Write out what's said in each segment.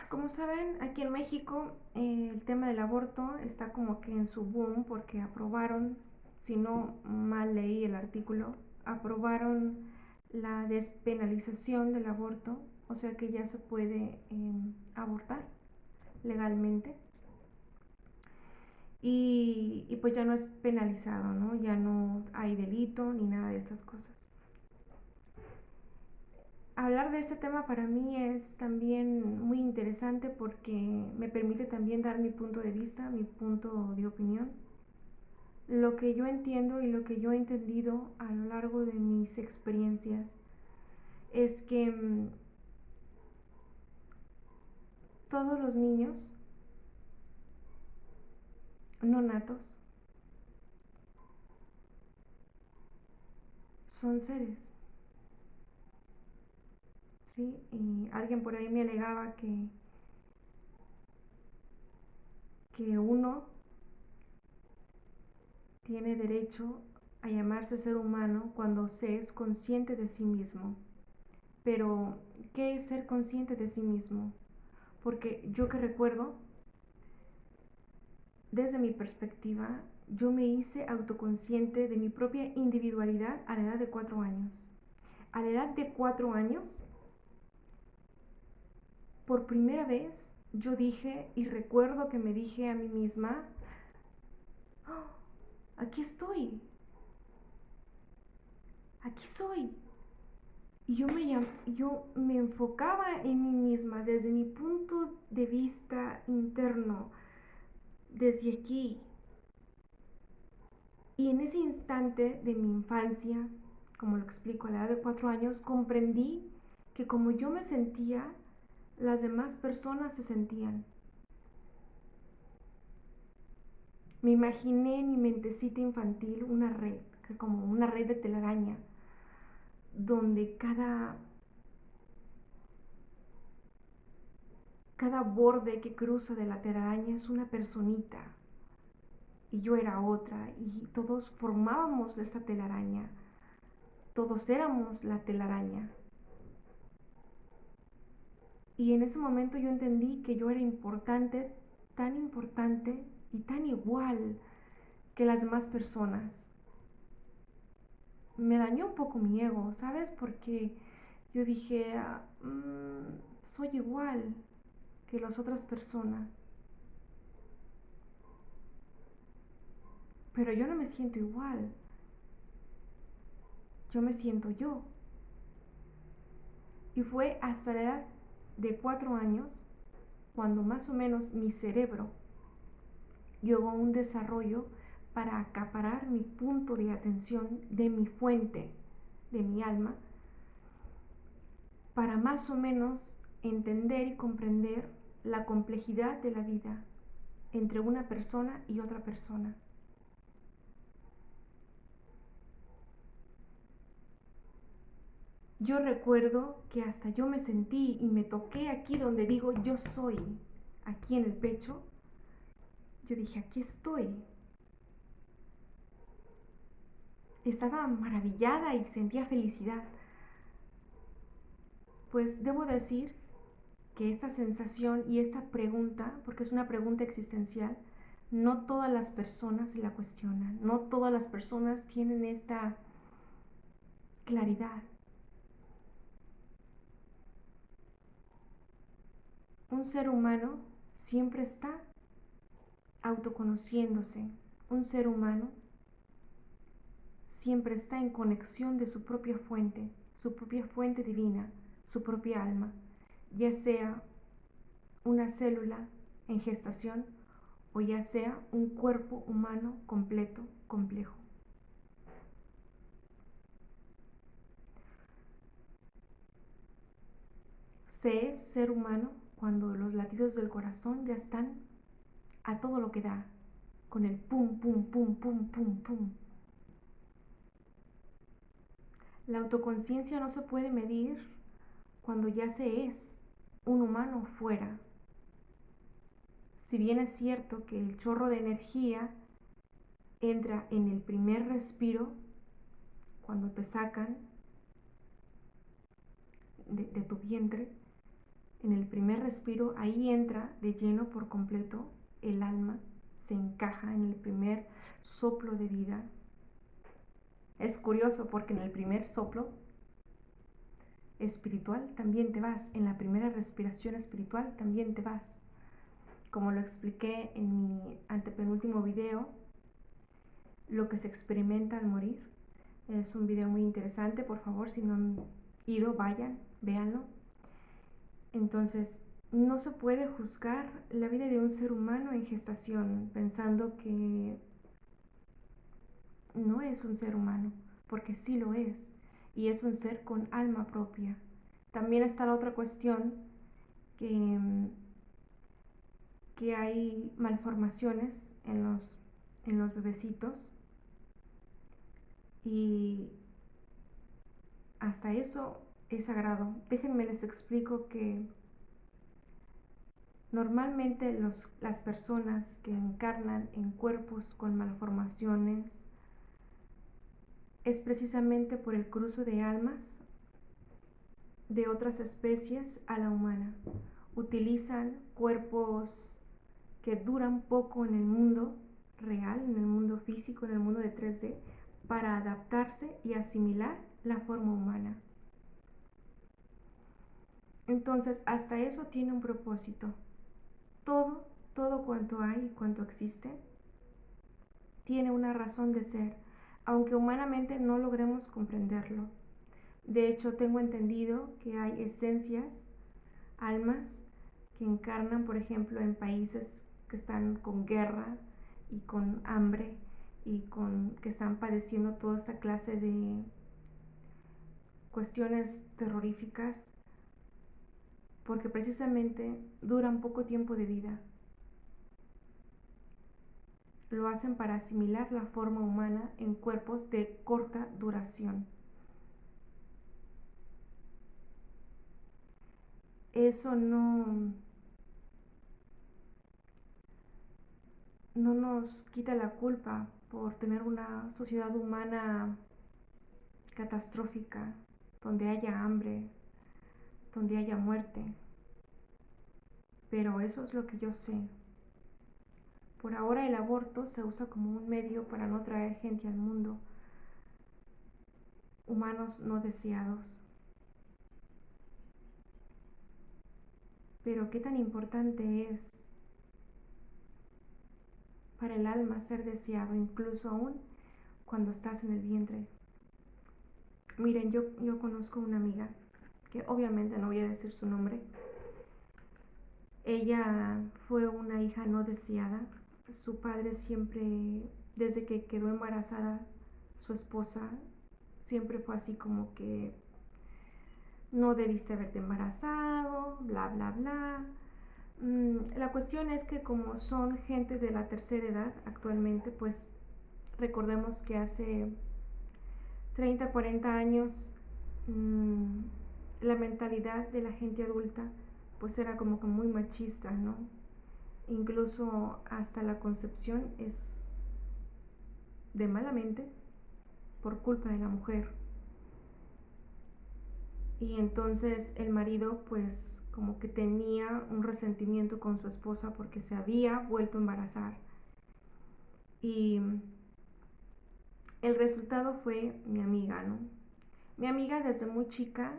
Como saben, aquí en México el tema del aborto está como que en su boom porque aprobaron, si no mal leí el artículo, aprobaron la despenalización del aborto, o sea que ya se puede abortar legalmente y pues ya no es penalizado, ¿no? Ya no hay delito ni nada de estas cosas. Hablar de este tema para mí es también muy interesante porque me permite también dar mi punto de vista, mi punto de opinión. Lo que yo entiendo y lo que yo he entendido a lo largo de mis experiencias es que todos los niños no natos son seres, ¿sí? Y alguien por ahí me alegaba que uno tiene derecho a llamarse ser humano cuando se es consciente de sí mismo. Pero, ¿qué es ser consciente de sí mismo? Porque yo que recuerdo, desde mi perspectiva, yo me hice autoconsciente de mi propia individualidad a la edad de 4 años. A la edad de 4 años, por primera vez, yo dije y recuerdo que me dije a mí misma, "Oh, aquí estoy, aquí soy". Y yo me enfocaba en mí misma desde mi punto de vista interno, desde aquí. Y en ese instante de mi infancia, como lo explico a la edad de 4 años, comprendí que como yo me sentía, las demás personas se sentían. Me imaginé en mi mentecita infantil una red, como una red de telaraña, donde cada borde que cruza de la telaraña es una personita y yo era otra y todos formábamos esta telaraña, todos éramos la telaraña. Y en ese momento yo entendí que yo era importante y tan igual que las demás personas. Me dañó un poco mi ego, ¿sabes? Porque yo dije, soy igual que las otras personas, pero yo no me siento igual, yo me siento yo. Y fue hasta la edad de 4 años cuando más o menos mi cerebro llegó a un desarrollo para acaparar mi punto de atención de mi fuente, de mi alma, para más o menos entender y comprender la complejidad de la vida entre una persona y otra persona. Yo recuerdo que hasta yo me sentí y me toqué aquí donde digo yo soy, aquí en el pecho. Yo dije, aquí estoy. Estaba maravillada y sentía felicidad. Pues debo decir que esta sensación y esta pregunta, porque es una pregunta existencial, no todas las personas se la cuestionan, no todas las personas tienen esta claridad. Un ser humano siempre está autoconociéndose. Un ser humano siempre está en conexión de su propia fuente divina, su propia alma, ya sea una célula en gestación o ya sea un cuerpo humano completo, complejo. Se es ser humano cuando los latidos del corazón ya están a todo lo que da, con el pum, pum, pum, pum, pum, pum. La autoconciencia no se puede medir cuando ya se es un humano fuera. Si bien es cierto que el chorro de energía entra en el primer respiro, cuando te sacan de tu vientre, En el primer respiro, ahí entra de lleno por completo el alma, se encaja en el primer soplo de vida. Es curioso porque en el primer soplo espiritual también te vas, en la primera respiración espiritual también te vas. Como lo expliqué en mi antepenúltimo video, lo que se experimenta al morir. Es un video muy interesante, por favor, si no han ido, vayan, véanlo. Entonces, no se puede juzgar la vida de un ser humano en gestación pensando que no es un ser humano, porque sí lo es, y es un ser con alma propia. También está la otra cuestión que, que hay malformaciones en los bebecitos, y hasta eso es sagrado. Déjenme les explico que normalmente las personas que encarnan en cuerpos con malformaciones es precisamente por el cruce de almas de otras especies a la humana. Utilizan cuerpos que duran poco en el mundo real, en el mundo físico, en el mundo de 3D, para adaptarse y asimilar la forma humana. Entonces, hasta eso tiene un propósito. Todo cuanto hay y cuanto existe, tiene una razón de ser, aunque humanamente no logremos comprenderlo. De hecho, tengo entendido que hay esencias, almas, que encarnan, por ejemplo, en países que están con guerra y con hambre y que están padeciendo toda esta clase de cuestiones terroríficas, porque precisamente duran poco tiempo de vida. Lo hacen para asimilar la forma humana en cuerpos de corta duración. Eso no nos quita la culpa por tener una sociedad humana catastrófica, donde haya hambre, donde haya muerte. Pero eso es lo que yo sé. Por ahora el aborto se usa como un medio para no traer gente al mundo, humanos no deseados. Pero qué tan importante es para el alma ser deseado, incluso aún cuando estás en el vientre. Miren, yo conozco una amiga, que obviamente no voy a decir su nombre. Ella fue una hija no deseada. Su padre siempre, desde que quedó embarazada, su esposa, siempre fue así como que no debiste haberte embarazado, bla, bla, bla. La cuestión es que como son gente de la tercera edad actualmente, pues recordemos que hace 30, 40 años la mentalidad de la gente adulta pues era como que muy machista, ¿no? Incluso hasta la concepción es de malamente por culpa de la mujer. Y entonces el marido pues como que tenía un resentimiento con su esposa porque se había vuelto a embarazar. Y el resultado fue mi amiga, ¿no? Mi amiga desde muy chica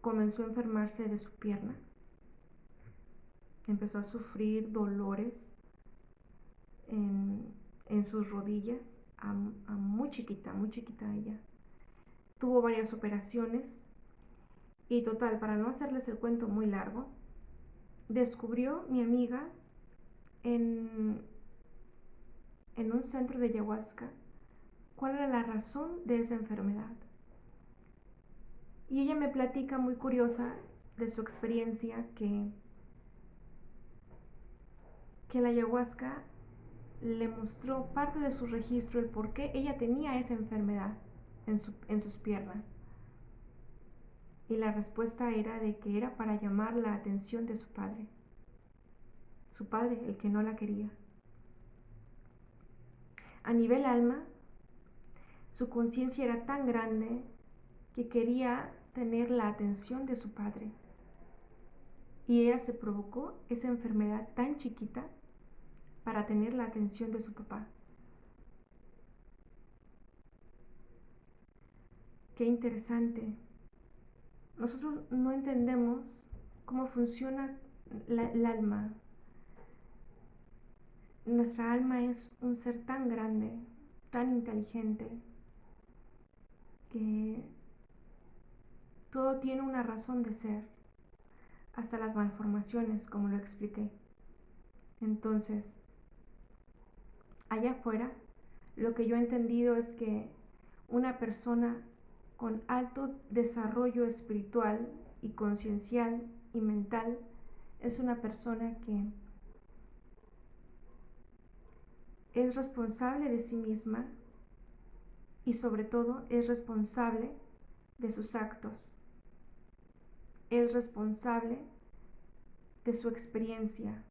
comenzó a enfermarse de su pierna. Empezó a sufrir dolores en sus rodillas, a muy chiquita ella. Tuvo varias operaciones y total, para no hacerles el cuento muy largo, descubrió mi amiga en un centro de ayahuasca cuál era la razón de esa enfermedad. Y ella me platica muy curiosa de su experiencia que la ayahuasca le mostró parte de su registro, el por qué ella tenía esa enfermedad en sus piernas. Y la respuesta era de que era para llamar la atención de su padre, el que no la quería. A nivel alma, su conciencia era tan grande que quería tener la atención de su padre. Y ella se provocó esa enfermedad tan chiquita para tener la atención de su papá. Qué interesante. Nosotros no entendemos cómo funciona el alma. Nuestra alma es un ser tan grande, tan inteligente, que todo tiene una razón de ser, hasta las malformaciones, como lo expliqué. Entonces, allá afuera, lo que yo he entendido es que una persona con alto desarrollo espiritual y conciencial y mental es una persona que es responsable de sí misma y sobre todo es responsable de sus actos, es responsable de su experiencia,